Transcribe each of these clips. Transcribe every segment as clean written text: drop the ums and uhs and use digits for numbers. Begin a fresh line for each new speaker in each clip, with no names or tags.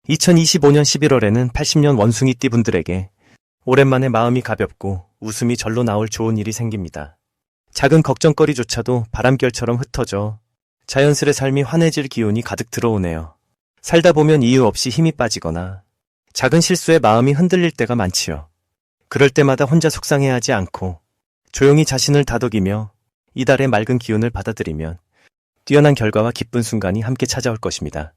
2025년 11월에는 80년 원숭이띠 분들에게 오랜만에 마음이 가볍고 웃음이 절로 나올 좋은 일이 생깁니다. 작은 걱정거리조차도 바람결처럼 흩어져 자연스레 삶이 환해질 기운이 가득 들어오네요. 살다 보면 이유 없이 힘이 빠지거나 작은 실수에 마음이 흔들릴 때가 많지요. 그럴 때마다 혼자 속상해하지 않고 조용히 자신을 다독이며 이달의 맑은 기운을 받아들이면 뛰어난 결과와 기쁜 순간이 함께 찾아올 것입니다.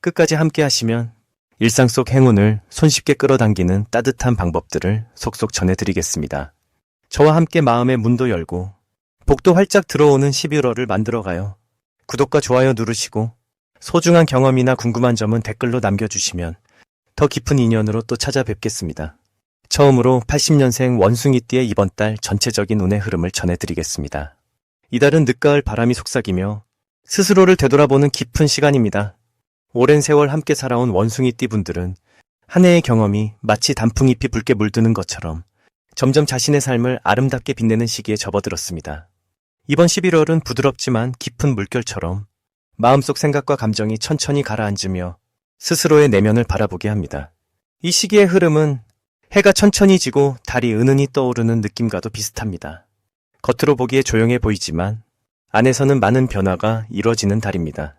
끝까지 함께 하시면 일상 속 행운을 손쉽게 끌어당기는 따뜻한 방법들을 속속 전해드리겠습니다. 저와 함께 마음의 문도 열고 복도 활짝 들어오는 11월을 만들어가요. 구독과 좋아요 누르시고 소중한 경험이나 궁금한 점은 댓글로 남겨주시면 더 깊은 인연으로 또 찾아뵙겠습니다. 처음으로 80년생 원숭이띠의 이번 달 전체적인 운의 흐름을 전해드리겠습니다. 이달은 늦가을 바람이 속삭이며 스스로를 되돌아보는 깊은 시간입니다. 오랜 세월 함께 살아온 원숭이띠 분들은 한 해의 경험이 마치 단풍잎이 붉게 물드는 것처럼 점점 자신의 삶을 아름답게 빛내는 시기에 접어들었습니다. 이번 11월은 부드럽지만 깊은 물결처럼 마음속 생각과 감정이 천천히 가라앉으며 스스로의 내면을 바라보게 합니다. 이 시기의 흐름은 해가 천천히 지고 달이 은은히 떠오르는 느낌과도 비슷합니다. 겉으로 보기에 조용해 보이지만 안에서는 많은 변화가 이루어지는 달입니다.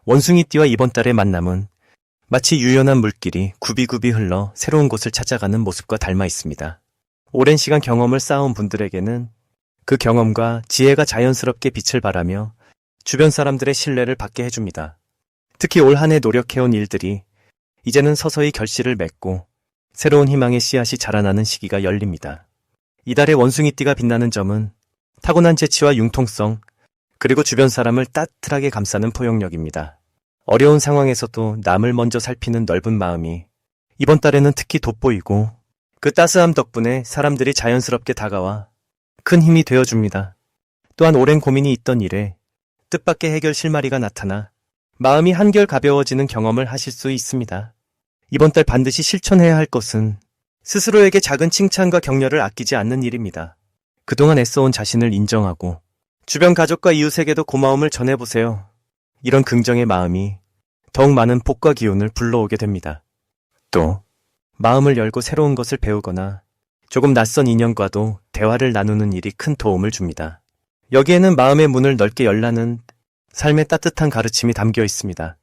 원숭이띠와 이번 달의 만남은 마치 유연한 물길이 굽이굽이 흘러 새로운 곳을 찾아가는 모습과 닮아 있습니다. 오랜 시간 경험을 쌓아온 분들에게는 그 경험과 지혜가 자연스럽게 빛을 발하며 주변 사람들의 신뢰를 받게 해줍니다. 특히 올 한 해 노력해온 일들이 이제는 서서히 결실을 맺고 새로운 희망의 씨앗이 자라나는 시기가 열립니다. 이달의 원숭이띠가 빛나는 점은 타고난 재치와 융통성, 그리고 주변 사람을 따뜻하게 감싸는 포용력입니다. 어려운 상황에서도 남을 먼저 살피는 넓은 마음이 이번 달에는 특히 돋보이고 그 따스함 덕분에 사람들이 자연스럽게 다가와 큰 힘이 되어줍니다. 또한 오랜 고민이 있던 일에 뜻밖의 해결 실마리가 나타나 마음이 한결 가벼워지는 경험을 하실 수 있습니다. 이번 달 반드시 실천해야 할 것은 스스로에게 작은 칭찬과 격려를 아끼지 않는 일입니다. 그동안 애써온 자신을 인정하고 주변 가족과 이웃에게도 고마움을 전해보세요. 이런 긍정의 마음이 더욱 많은 복과 기운을 불러오게 됩니다. 또 마음을 열고 새로운 것을 배우거나 조금 낯선 인연과도 대화를 나누는 일이 큰 도움을 줍니다. 여기에는 마음의 문을 넓게 열라는 삶의 따뜻한 가르침이 담겨 있습니다.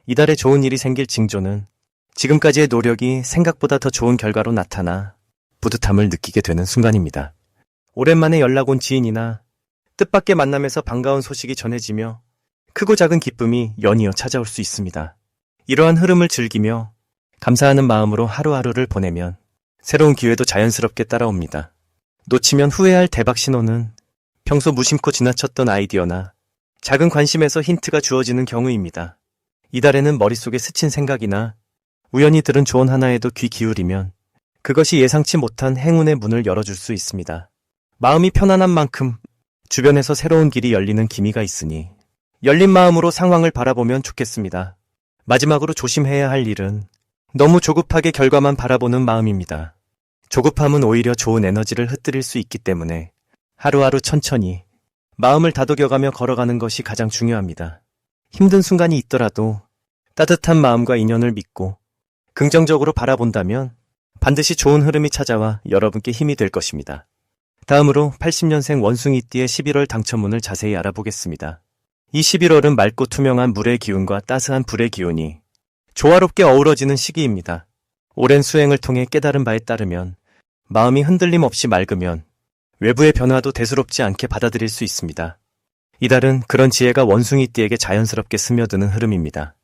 이달에 좋은 일이 생길 징조는 지금까지의 노력이 생각보다 더 좋은 결과로 나타나 뿌듯함을 느끼게 되는 순간입니다. 오랜만에 연락 온 지인이나 뜻밖의 만남에서 반가운 소식이 전해지며 크고 작은 기쁨이 연이어 찾아올 수 있습니다. 이러한 흐름을 즐기며 감사하는 마음으로 하루하루를 보내면 새로운 기회도 자연스럽게 따라옵니다. 놓치면 후회할 대박 신호는 평소 무심코 지나쳤던 아이디어나 작은 관심에서 힌트가 주어지는 경우입니다. 이달에는 머릿속에 스친 생각이나 우연히 들은 조언 하나에도 귀 기울이면 그것이 예상치 못한 행운의 문을 열어줄 수 있습니다. 마음이 편안한 만큼 주변에서 새로운 길이 열리는 기미가 있으니 열린 마음으로 상황을 바라보면 좋겠습니다. 마지막으로 조심해야 할 일은 너무 조급하게 결과만 바라보는 마음입니다. 조급함은 오히려 좋은 에너지를 흩뜨릴 수 있기 때문에 하루하루 천천히 마음을 다독여가며 걸어가는 것이 가장 중요합니다. 힘든 순간이 있더라도 따뜻한 마음과 인연을 믿고 긍정적으로 바라본다면 반드시 좋은 흐름이 찾아와 여러분께 힘이 될 것입니다. 다음으로 80년생 원숭이띠의 11월 당첨운을 자세히 알아보겠습니다. 이 11월은 맑고 투명한 물의 기운과 따스한 불의 기운이 조화롭게 어우러지는 시기입니다. 오랜 수행을 통해 깨달은 바에 따르면 마음이 흔들림 없이 맑으면 외부의 변화도 대수롭지 않게 받아들일 수 있습니다. 이달은 그런 지혜가 원숭이띠에게 자연스럽게 스며드는 흐름입니다.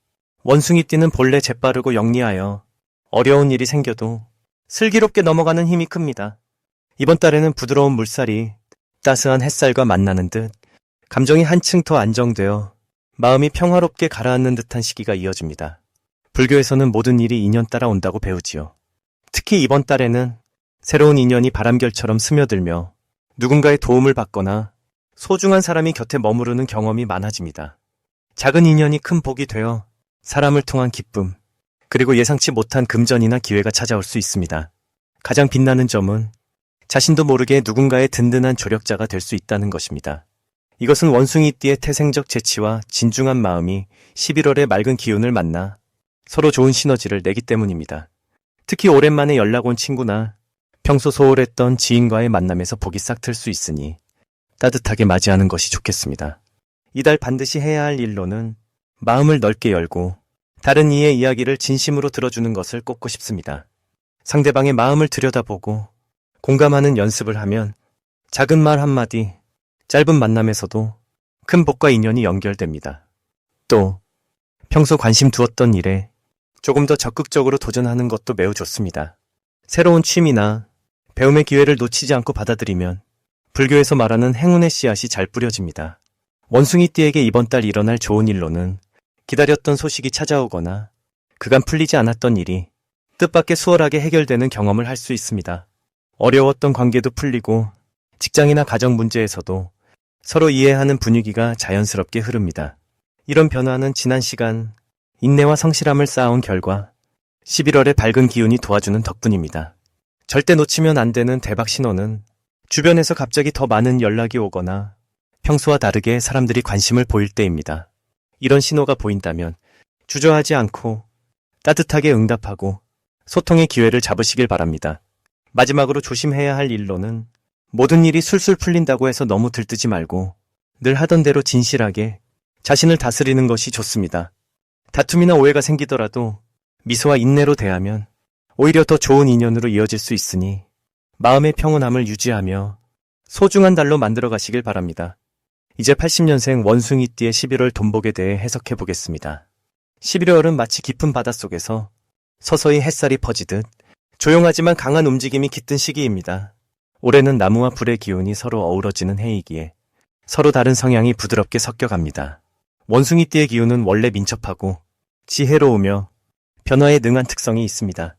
원숭이띠는 본래 재빠르고 영리하여 어려운 일이 생겨도 슬기롭게 넘어가는 힘이 큽니다. 이번 달에는 부드러운 물살이 따스한 햇살과 만나는 듯 감정이 한층 더 안정되어 마음이 평화롭게 가라앉는 듯한 시기가 이어집니다. 불교에서는 모든 일이 인연 따라 온다고 배우지요. 특히 이번 달에는 새로운 인연이 바람결처럼 스며들며 누군가의 도움을 받거나 소중한 사람이 곁에 머무르는 경험이 많아집니다. 작은 인연이 큰 복이 되어 사람을 통한 기쁨, 그리고 예상치 못한 금전이나 기회가 찾아올 수 있습니다. 가장 빛나는 점은 자신도 모르게 누군가의 든든한 조력자가 될 수 있다는 것입니다. 이것은 원숭이띠의 태생적 재치와 진중한 마음이 11월의 맑은 기운을 만나 서로 좋은 시너지를 내기 때문입니다. 특히 오랜만에 연락 온 친구나 평소 소홀했던 지인과의 만남에서 복이 싹 틀 수 있으니 따뜻하게 맞이하는 것이 좋겠습니다. 이달 반드시 해야 할 일로는 마음을 넓게 열고 다른 이의 이야기를 진심으로 들어주는 것을 꼽고 싶습니다. 상대방의 마음을 들여다보고 공감하는 연습을 하면 작은 말 한마디, 짧은 만남에서도 큰 복과 인연이 연결됩니다. 또 평소 관심 두었던 일에 조금 더 적극적으로 도전하는 것도 매우 좋습니다. 새로운 취미나 배움의 기회를 놓치지 않고 받아들이면 불교에서 말하는 행운의 씨앗이 잘 뿌려집니다. 원숭이띠에게 이번 달 일어날 좋은 일로는 기다렸던 소식이 찾아오거나 그간 풀리지 않았던 일이 뜻밖의 수월하게 해결되는 경험을 할 수 있습니다. 어려웠던 관계도 풀리고 직장이나 가정 문제에서도 서로 이해하는 분위기가 자연스럽게 흐릅니다. 이런 변화는 지난 시간 인내와 성실함을 쌓아온 결과 11월의 밝은 기운이 도와주는 덕분입니다. 절대 놓치면 안 되는 대박 신호는 주변에서 갑자기 더 많은 연락이 오거나 평소와 다르게 사람들이 관심을 보일 때입니다. 이런 신호가 보인다면 주저하지 않고 따뜻하게 응답하고 소통의 기회를 잡으시길 바랍니다. 마지막으로 조심해야 할 일로는 모든 일이 술술 풀린다고 해서 너무 들뜨지 말고 늘 하던 대로 진실하게 자신을 다스리는 것이 좋습니다. 다툼이나 오해가 생기더라도 미소와 인내로 대하면 오히려 더 좋은 인연으로 이어질 수 있으니 마음의 평온함을 유지하며 소중한 달로 만들어 가시길 바랍니다. 이제 80년생 원숭이띠의 11월 돈복에 대해 해석해 보겠습니다. 11월은 마치 깊은 바닷속에서 서서히 햇살이 퍼지듯 조용하지만 강한 움직임이 깃든 시기입니다. 올해는 나무와 불의 기운이 서로 어우러지는 해이기에 서로 다른 성향이 부드럽게 섞여갑니다. 원숭이띠의 기운은 원래 민첩하고 지혜로우며 변화에 능한 특성이 있습니다.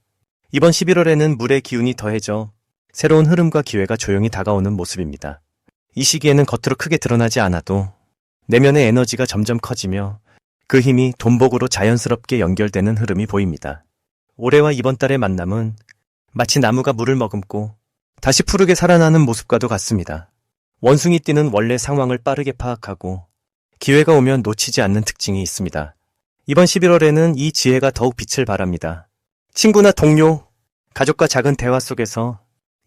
이번 11월에는 물의 기운이 더해져 새로운 흐름과 기회가 조용히 다가오는 모습입니다. 이 시기에는 겉으로 크게 드러나지 않아도 내면의 에너지가 점점 커지며 그 힘이 돈복으로 자연스럽게 연결되는 흐름이 보입니다. 올해와 이번 달의 만남은 마치 나무가 물을 머금고 다시 푸르게 살아나는 모습과도 같습니다. 원숭이띠는 원래 상황을 빠르게 파악하고 기회가 오면 놓치지 않는 특징이 있습니다. 이번 11월에는 이 지혜가 더욱 빛을 발합니다. 친구나 동료, 가족과 작은 대화 속에서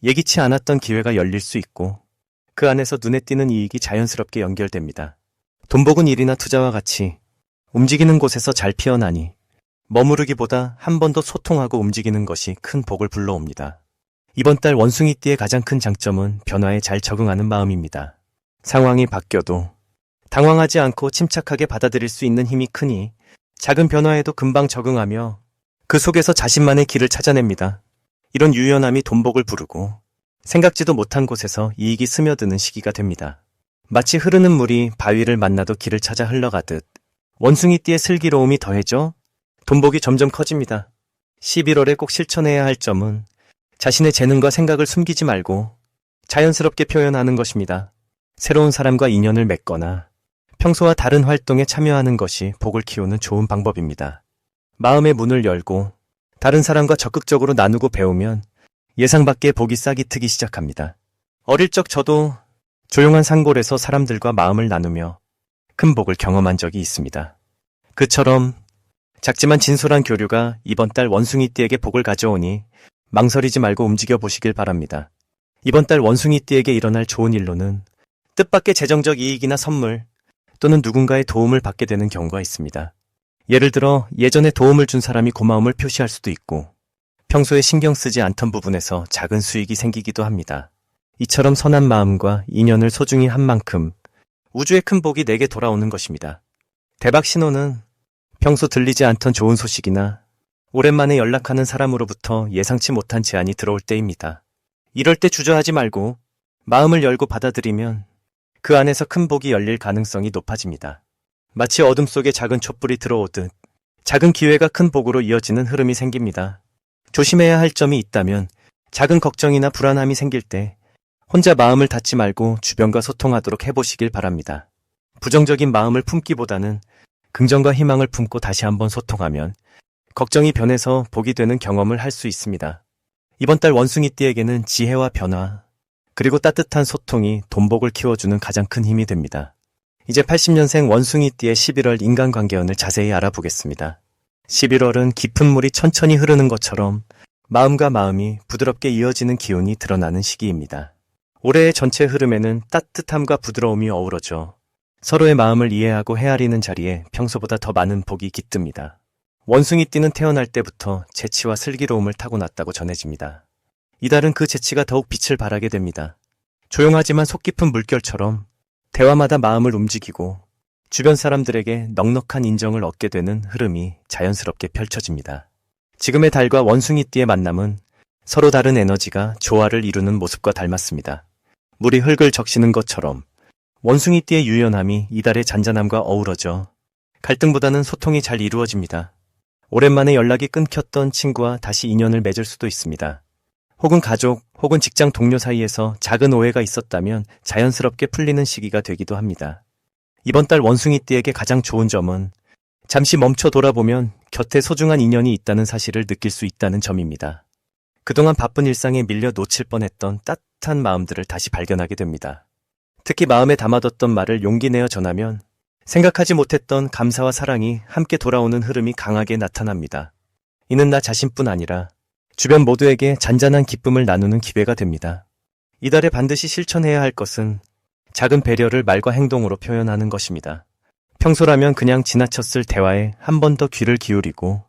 예기치 않았던 기회가 열릴 수 있고 그 안에서 눈에 띄는 이익이 자연스럽게 연결됩니다. 돈복은 일이나 투자와 같이 움직이는 곳에서 잘 피어나니 머무르기보다 한 번 더 소통하고 움직이는 것이 큰 복을 불러옵니다. 이번 달 원숭이띠의 가장 큰 장점은 변화에 잘 적응하는 마음입니다. 상황이 바뀌어도 당황하지 않고 침착하게 받아들일 수 있는 힘이 크니 작은 변화에도 금방 적응하며 그 속에서 자신만의 길을 찾아냅니다. 이런 유연함이 돈복을 부르고 생각지도 못한 곳에서 이익이 스며드는 시기가 됩니다. 마치 흐르는 물이 바위를 만나도 길을 찾아 흘러가듯 원숭이띠의 슬기로움이 더해져 돈복이 점점 커집니다. 11월에 꼭 실천해야 할 점은 자신의 재능과 생각을 숨기지 말고 자연스럽게 표현하는 것입니다. 새로운 사람과 인연을 맺거나 평소와 다른 활동에 참여하는 것이 복을 키우는 좋은 방법입니다. 마음의 문을 열고 다른 사람과 적극적으로 나누고 배우면 예상 밖의 복이 싹이 트기 시작합니다. 어릴 적 저도 조용한 산골에서 사람들과 마음을 나누며 큰 복을 경험한 적이 있습니다. 그처럼 작지만 진솔한 교류가 이번 달 원숭이띠에게 복을 가져오니 망설이지 말고 움직여 보시길 바랍니다. 이번 달 원숭이띠에게 일어날 좋은 일로는 뜻밖의 재정적 이익이나 선물 또는 누군가의 도움을 받게 되는 경우가 있습니다. 예를 들어 예전에 도움을 준 사람이 고마움을 표시할 수도 있고 평소에 신경 쓰지 않던 부분에서 작은 수익이 생기기도 합니다. 이처럼 선한 마음과 인연을 소중히 한 만큼 우주의 큰 복이 내게 돌아오는 것입니다. 대박 신호는 평소 들리지 않던 좋은 소식이나 오랜만에 연락하는 사람으로부터 예상치 못한 제안이 들어올 때입니다. 이럴 때 주저하지 말고 마음을 열고 받아들이면 그 안에서 큰 복이 열릴 가능성이 높아집니다. 마치 어둠 속에 작은 촛불이 들어오듯 작은 기회가 큰 복으로 이어지는 흐름이 생깁니다. 조심해야 할 점이 있다면 작은 걱정이나 불안함이 생길 때 혼자 마음을 닫지 말고 주변과 소통하도록 해보시길 바랍니다. 부정적인 마음을 품기보다는 긍정과 희망을 품고 다시 한번 소통하면 걱정이 변해서 복이 되는 경험을 할 수 있습니다. 이번 달 원숭이띠에게는 지혜와 변화, 그리고 따뜻한 소통이 돈복을 키워주는 가장 큰 힘이 됩니다. 이제 80년생 원숭이띠의 11월 인간관계운을 자세히 알아보겠습니다. 11월은 깊은 물이 천천히 흐르는 것처럼 마음과 마음이 부드럽게 이어지는 기운이 드러나는 시기입니다. 올해의 전체 흐름에는 따뜻함과 부드러움이 어우러져 서로의 마음을 이해하고 헤아리는 자리에 평소보다 더 많은 복이 깃듭니다. 원숭이띠는 태어날 때부터 재치와 슬기로움을 타고났다고 전해집니다. 이달은 그 재치가 더욱 빛을 발하게 됩니다. 조용하지만 속 깊은 물결처럼 대화마다 마음을 움직이고 주변 사람들에게 넉넉한 인정을 얻게 되는 흐름이 자연스럽게 펼쳐집니다. 지금의 달과 원숭이띠의 만남은 서로 다른 에너지가 조화를 이루는 모습과 닮았습니다. 물이 흙을 적시는 것처럼 원숭이띠의 유연함이 이달의 잔잔함과 어우러져 갈등보다는 소통이 잘 이루어집니다. 오랜만에 연락이 끊겼던 친구와 다시 인연을 맺을 수도 있습니다. 혹은 가족, 혹은 직장 동료 사이에서 작은 오해가 있었다면 자연스럽게 풀리는 시기가 되기도 합니다. 이번 달 원숭이띠에게 가장 좋은 점은 잠시 멈춰 돌아보면 곁에 소중한 인연이 있다는 사실을 느낄 수 있다는 점입니다. 그동안 바쁜 일상에 밀려 놓칠 뻔했던 따뜻한 마음들을 다시 발견하게 됩니다. 특히 마음에 담아뒀던 말을 용기 내어 전하면 생각하지 못했던 감사와 사랑이 함께 돌아오는 흐름이 강하게 나타납니다. 이는 나 자신뿐 아니라 주변 모두에게 잔잔한 기쁨을 나누는 기회가 됩니다. 이달에 반드시 실천해야 할 것은 작은 배려를 말과 행동으로 표현하는 것입니다. 평소라면 그냥 지나쳤을 대화에 한 번 더 귀를 기울이고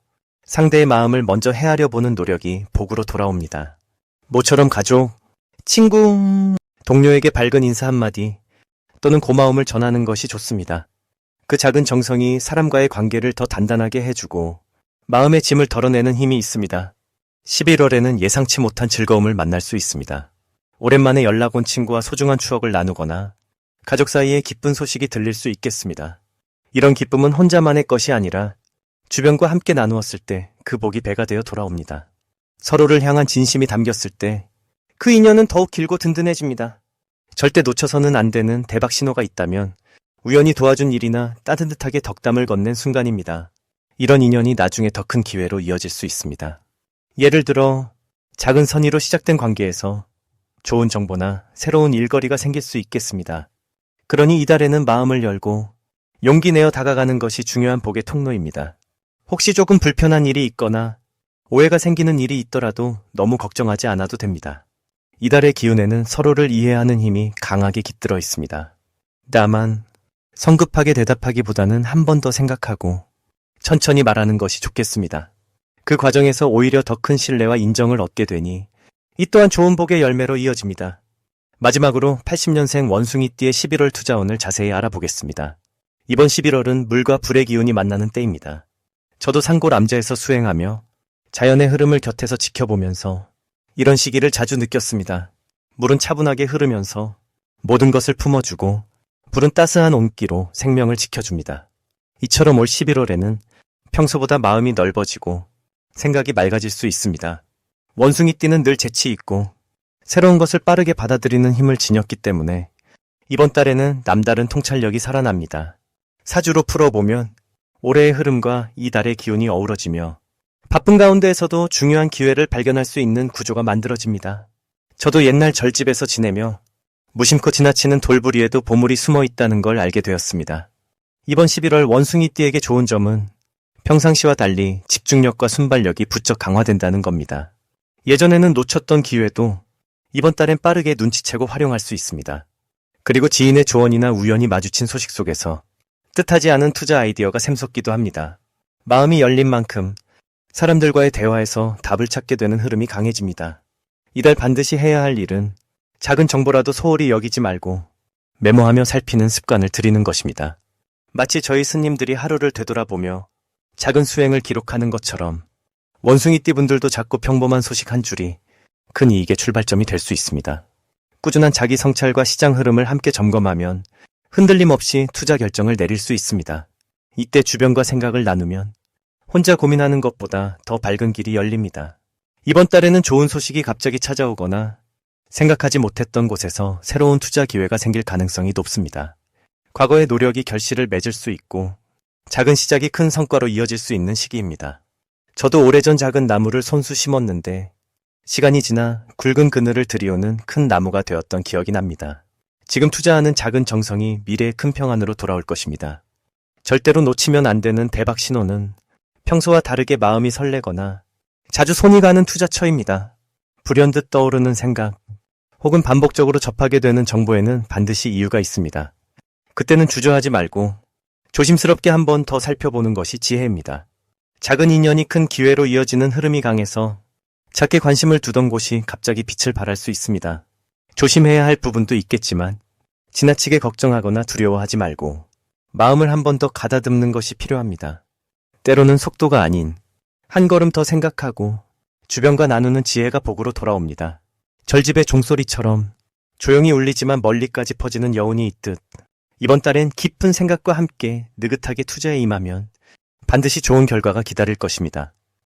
상대의 마음을 먼저 헤아려 보는 노력이 복으로 돌아옵니다. 모처럼 가족, 친구, 동료에게 밝은 인사 한마디 또는 고마움을 전하는 것이 좋습니다. 그 작은 정성이 사람과의 관계를 더 단단하게 해주고 마음의 짐을 덜어내는 힘이 있습니다. 11월에는 예상치 못한 즐거움을 만날 수 있습니다. 오랜만에 연락 온 친구와 소중한 추억을 나누거나 가족 사이에 기쁜 소식이 들릴 수 있겠습니다. 이런 기쁨은 혼자만의 것이 아니라 주변과 함께 나누었을 때 그 복이 배가 되어 돌아옵니다. 서로를 향한 진심이 담겼을 때 그 인연은 더욱 길고 든든해집니다. 절대 놓쳐서는 안 되는 대박 신호가 있다면 우연히 도와준 일이나 따뜻하게 덕담을 건넨 순간입니다. 이런 인연이 나중에 더 큰 기회로 이어질 수 있습니다. 예를 들어 작은 선의로 시작된 관계에서 좋은 정보나 새로운 일거리가 생길 수 있겠습니다. 그러니 이달에는 마음을 열고 용기 내어 다가가는 것이 중요한 복의 통로입니다. 혹시 조금 불편한 일이 있거나 오해가 생기는 일이 있더라도 너무 걱정하지 않아도 됩니다. 이달의 기운에는 서로를 이해하는 힘이 강하게 깃들어 있습니다. 다만 성급하게 대답하기보다는 한 번 더 생각하고 천천히 말하는 것이 좋겠습니다. 그 과정에서 오히려 더 큰 신뢰와 인정을 얻게 되니 이 또한 좋은 복의 열매로 이어집니다. 마지막으로 80년생 원숭이띠의 11월 투자운을 자세히 알아보겠습니다. 이번 11월은 물과 불의 기운이 만나는 때입니다. 저도 상고람자에서 수행하며 자연의 흐름을 곁에서 지켜보면서 이런 시기를 자주 느꼈습니다. 물은 차분하게 흐르면서 모든 것을 품어주고 불은 따스한 온기로 생명을 지켜줍니다. 이처럼 올 11월에는 평소보다 마음이 넓어지고 생각이 맑아질 수 있습니다. 원숭이띠는 늘 재치 있고 새로운 것을 빠르게 받아들이는 힘을 지녔기 때문에 이번 달에는 남다른 통찰력이 살아납니다. 사주로 풀어보면 올해의 흐름과 이 달의 기운이 어우러지며 바쁜 가운데에서도 중요한 기회를 발견할 수 있는 구조가 만들어집니다. 저도 옛날 절집에서 지내며 무심코 지나치는 돌부리에도 보물이 숨어 있다는 걸 알게 되었습니다. 이번 11월 원숭이띠에게 좋은 점은 평상시와 달리 집중력과 순발력이 부쩍 강화된다는 겁니다. 예전에는 놓쳤던 기회도 이번 달엔 빠르게 눈치채고 활용할 수 있습니다. 그리고 지인의 조언이나 우연히 마주친 소식 속에서 뜻하지 않은 투자 아이디어가 샘솟기도 합니다. 마음이 열린 만큼 사람들과의 대화에서 답을 찾게 되는 흐름이 강해집니다. 이달 반드시 해야 할 일은 작은 정보라도 소홀히 여기지 말고 메모하며 살피는 습관을 들이는 것입니다. 마치 저희 스님들이 하루를 되돌아보며 작은 수행을 기록하는 것처럼 원숭이띠 분들도 작고 평범한 소식 한 줄이 큰 이익의 출발점이 될 수 있습니다. 꾸준한 자기 성찰과 시장 흐름을 함께 점검하면 흔들림 없이 투자 결정을 내릴 수 있습니다. 이때 주변과 생각을 나누면 혼자 고민하는 것보다 더 밝은 길이 열립니다. 이번 달에는 좋은 소식이 갑자기 찾아오거나 생각하지 못했던 곳에서 새로운 투자 기회가 생길 가능성이 높습니다. 과거의 노력이 결실을 맺을 수 있고 작은 시작이 큰 성과로 이어질 수 있는 시기입니다. 저도 오래전 작은 나무를 손수 심었는데 시간이 지나 굵은 그늘을 들이오는 큰 나무가 되었던 기억이 납니다. 지금 투자하는 작은 정성이 미래의 큰 평안으로 돌아올 것입니다. 절대로 놓치면 안 되는 대박 신호는 평소와 다르게 마음이 설레거나 자주 손이 가는 투자처입니다. 불현듯 떠오르는 생각 혹은 반복적으로 접하게 되는 정보에는 반드시 이유가 있습니다. 그때는 주저하지 말고 조심스럽게 한 번 더 살펴보는 것이 지혜입니다. 작은 인연이 큰 기회로 이어지는 흐름이 강해서 작게 관심을 두던 곳이 갑자기 빛을 발할 수 있습니다. 조심해야 할 부분도 있겠지만 지나치게 걱정하거나 두려워하지 말고 마음을 한 번 더 가다듬는 것이 필요합니다. 때로는 속도가 아닌 한 걸음 더 생각하고 주변과 나누는 지혜가 복으로 돌아옵니다. 절집의 종소리처럼 조용히 울리지만 멀리까지 퍼지는 여운이 있듯 이번 달엔 깊은 생각과 함께 느긋하게 투자에 임하면 반드시 좋은 결과가 기다릴 것입니다.